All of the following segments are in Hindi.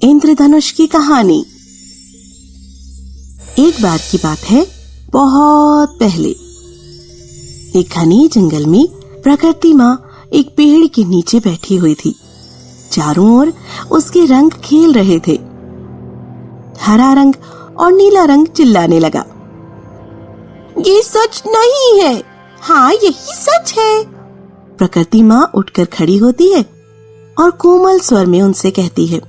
इंद्रधनुष की कहानी। एक बार की बात है, बहुत पहले एक घने जंगल में प्रकृति माँ एक पेड़ के नीचे बैठी हुई थी। चारों ओर उसके रंग खेल रहे थे। हरा रंग और नीला रंग चिल्लाने लगा, ये सच नहीं है। हाँ, यही सच है। प्रकृति माँ उठकर खड़ी होती है और कोमल स्वर में उनसे कहती है,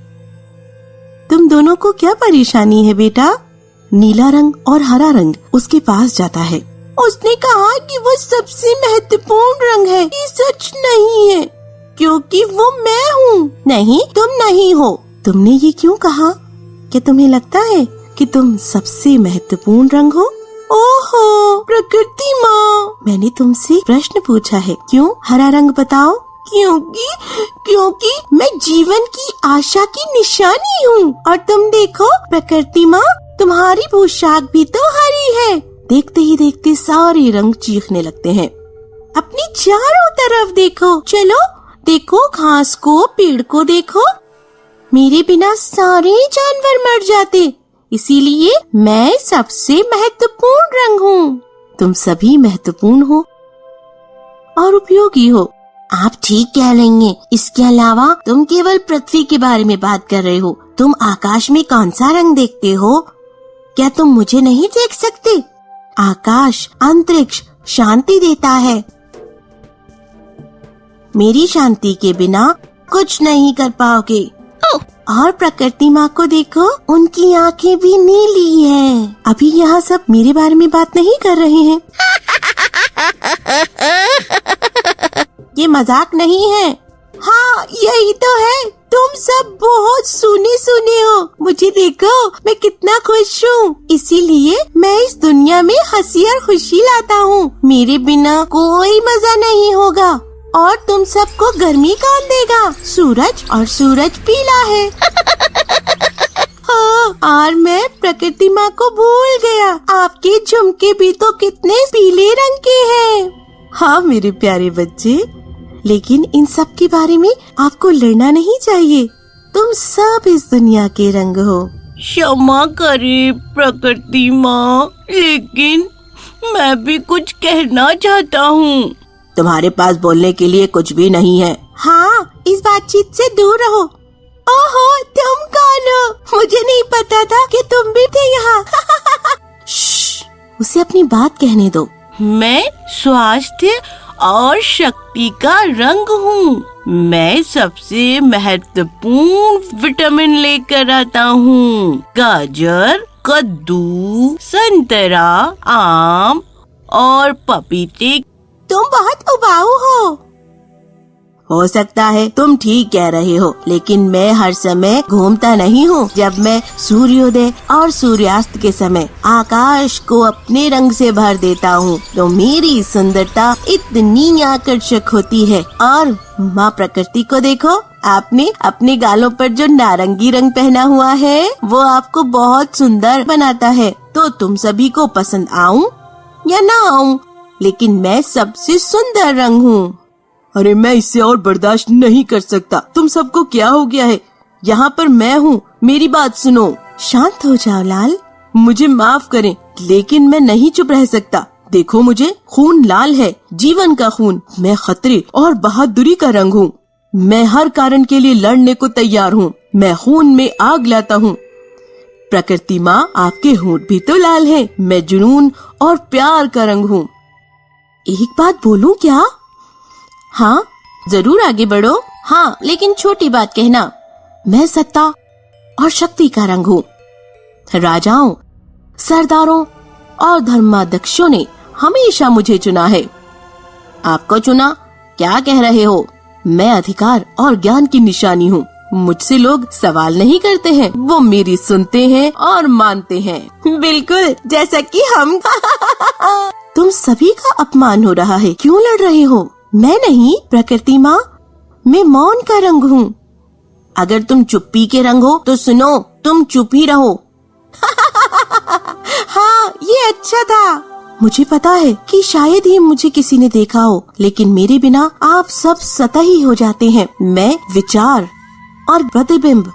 तुम दोनों को क्या परेशानी है बेटा? नीला रंग और हरा रंग उसके पास जाता है। उसने कहा कि वो सबसे महत्वपूर्ण रंग है। ये सच नहीं है, क्योंकि वो मैं हूँ। नहीं, तुम नहीं हो। तुमने ये क्यों कहा? क्या तुम्हें लगता है कि तुम सबसे महत्वपूर्ण रंग हो? ओहो प्रकृति माँ, मैंने तुमसे प्रश्न पूछा है। क्यों? हरा रंग बताओ। क्योंकि मैं जीवन की आशा की निशानी हूँ। और तुम देखो प्रकृति माँ, तुम्हारी पोशाक भी तो हरी है। देखते ही देखते सारे रंग चीखने लगते हैं। अपनी चारों तरफ देखो। चलो देखो, घास को, पेड़ को देखो। मेरे बिना सारे जानवर मर जाते, इसीलिए मैं सबसे महत्वपूर्ण रंग हूँ। तुम सभी महत्वपूर्ण हो और उपयोगी हो। आप ठीक कह रही हैं। इसके अलावा तुम केवल पृथ्वी के बारे में बात कर रहे हो। तुम आकाश में कौन सा रंग देखते हो? क्या तुम मुझे नहीं देख सकते? आकाश, अंतरिक्ष शांति देता है। मेरी शांति के बिना कुछ नहीं कर पाओगे। और प्रकृति माँ को देखो, उनकी आंखें भी नीली हैं। अभी यहाँ सब मेरे बारे में बात नहीं कर रहे हैं। ये मजाक नहीं है। हाँ, यही तो है। तुम सब बहुत सुने हो। मुझे देखो, मैं कितना खुश हूँ। इसीलिए मैं इस दुनिया में हंसी और खुशी लाता हूँ। मेरे बिना कोई मजा नहीं होगा। और तुम सबको गर्मी कौन देगा? सूरज, और सूरज पीला है। हाँ, और मैं प्रकृति माँ को भूल गया। आपके झुमके भी तो कितने पीले रंग के हैं। हाँ मेरे प्यारे बच्चे, लेकिन इन सब के बारे में आपको लड़ना नहीं चाहिए। तुम सब इस दुनिया के रंग हो। क्षमा करे प्रकृति माँ, लेकिन मैं भी कुछ कहना चाहता हूँ। तुम्हारे पास बोलने के लिए कुछ भी नहीं है। हाँ, इस बातचीत से दूर रहो। ओहो, तुम कौन हो? मुझे नहीं पता था कि तुम भी थे यहाँ। उसे अपनी बात कहने दो। मैं स्वास्थ्य और शक्ति का रंग हूँ। मैं सबसे महत्वपूर्ण विटामिन लेकर आता हूँ। गाजर, कद्दू, संतरा, आम और पपीते। तुम बहुत उबाऊ हो सकता है तुम ठीक कह रहे हो, लेकिन मैं हर समय घूमता नहीं हूँ। जब मैं सूर्योदय और सूर्यास्त के समय आकाश को अपने रंग से भर देता हूँ, तो मेरी सुंदरता इतनी आकर्षक होती है। और माँ प्रकृति को देखो, आपने अपने गालों पर जो नारंगी रंग पहना हुआ है, वो आपको बहुत सुंदर बनाता है। तो तुम सभी को पसंद आऊं या ना आऊं, लेकिन मैं सबसे सुंदर रंग हूँ। अरे मैं इससे और बर्दाश्त नहीं कर सकता। तुम सबको क्या हो गया है? यहाँ पर मैं हूँ, मेरी बात सुनो। शांत हो जाओ लाल। मुझे माफ करें, लेकिन मैं नहीं चुप रह सकता। देखो, मुझे खून लाल है, जीवन का खून। मैं खतरे और बहादुरी का रंग हूँ। मैं हर कारण के लिए लड़ने को तैयार हूँ। मैं खून में आग लाता हूँ। प्रकृति माँ, आपके होंठ भी तो लाल हैं। मैं जुनून और प्यार का रंग हूँ। एक बात बोलूं क्या? हाँ जरूर, आगे बढ़ो। हाँ, लेकिन छोटी बात कहना। मैं सत्ता और शक्ति का रंग हूँ। राजाओं, सरदारों और धर्माध्यक्षों ने हमेशा मुझे चुना है। आपको चुना? क्या कह रहे हो? मैं अधिकार और ज्ञान की निशानी हूँ। मुझसे लोग सवाल नहीं करते हैं, वो मेरी सुनते हैं और मानते हैं। बिल्कुल जैसा कि हम। तुम सभी का अपमान हो रहा है। क्यों लड़ रहे हो? मैं नहीं प्रकृति माँ, मैं मौन का रंग हूँ। अगर तुम चुप्पी के रंग हो तो सुनो, तुम चुप ही रहो। हाँ, ये अच्छा था। मुझे पता है कि शायद ही मुझे किसी ने देखा हो, लेकिन मेरे बिना आप सब सतही हो जाते हैं। मैं विचार और प्रतिबिंब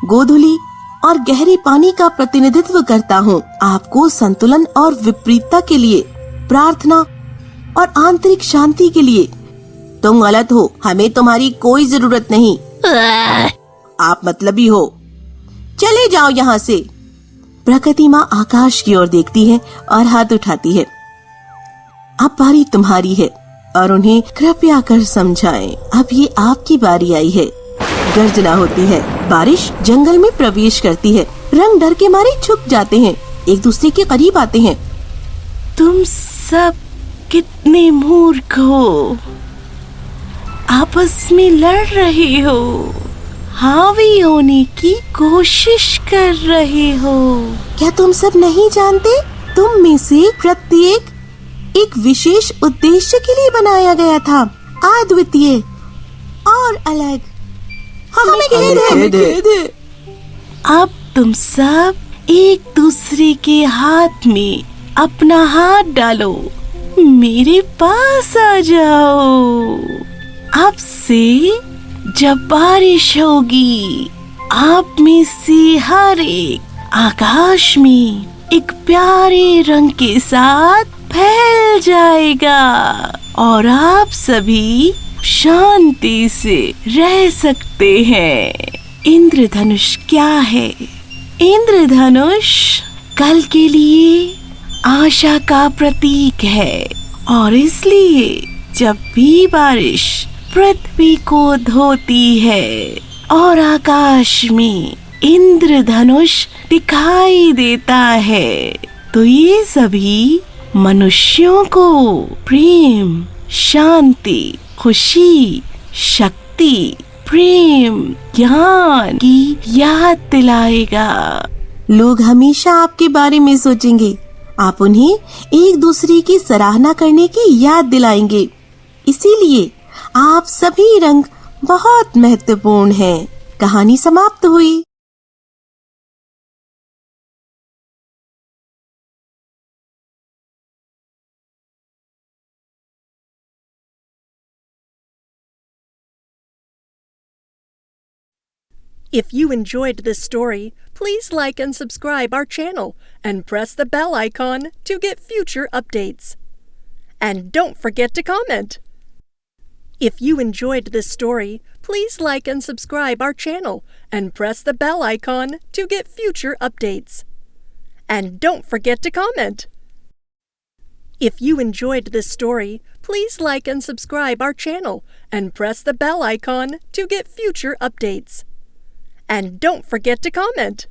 गोधुली और गहरे पानी का प्रतिनिधित्व करता हूँ। आपको संतुलन और विपरीतता के लिए, प्रार्थना और आंतरिक शांति के लिए। तुम गलत हो, हमें तुम्हारी कोई जरूरत नहीं। आप मतलबी हो, चले जाओ यहाँ से। प्रकृति माँ आकाश की ओर देखती है और हाथ उठाती है। अब बारी तुम्हारी है और उन्हें कृपया कर समझाएं, अब ये आपकी बारी आई है। गर्जना होती है, बारिश जंगल में प्रवेश करती है। रंग डर के मारे झुक जाते हैं, एक दूसरे के करीब आते हैं। तुम सब कितने मूर्ख हो, आपस में लड़ रहे हो, हावी होने की कोशिश कर रहे हो। क्या तुम सब नहीं जानते, तुम में से प्रत्येक एक विशेष उद्देश्य के लिए बनाया गया था, अद्वितीय और अलग। हमें खेद है। अब तुम सब एक दूसरे के हाथ में अपना हाथ डालो, मेरे पास आ जाओ। अब से जब बारिश होगी, आप में से हर एक आकाश में एक प्यारे रंग के साथ फैल जाएगा और आप सभी शांति से रह सकते हैं। इंद्रधनुष क्या है? इंद्रधनुष कल के लिए आशा का प्रतीक है और इसलिए जब भी बारिश पृथ्वी को धोती है और आकाश में इंद्रधनुष दिखाई देता है, तो ये सभी मनुष्यों को प्रेम, शांति, खुशी, शक्ति, प्रेम, ज्ञान की याद दिलाएगा। लोग हमेशा आपके बारे में सोचेंगे, आप उन्हें एक दूसरे की सराहना करने की याद दिलाएंगे। इसीलिए आप सभी रंग बहुत महत्वपूर्ण हैं। कहानी समाप्त हुई। If you enjoyed this story, please like and subscribe our channel and press the bell icon to get future updates. And don't forget to comment. If you enjoyed this story, please like and subscribe our channel and press the bell icon to get future updates. And don't forget to comment. If you enjoyed this story, please like and subscribe our channel and press the bell icon to get future updates. And don't forget to comment.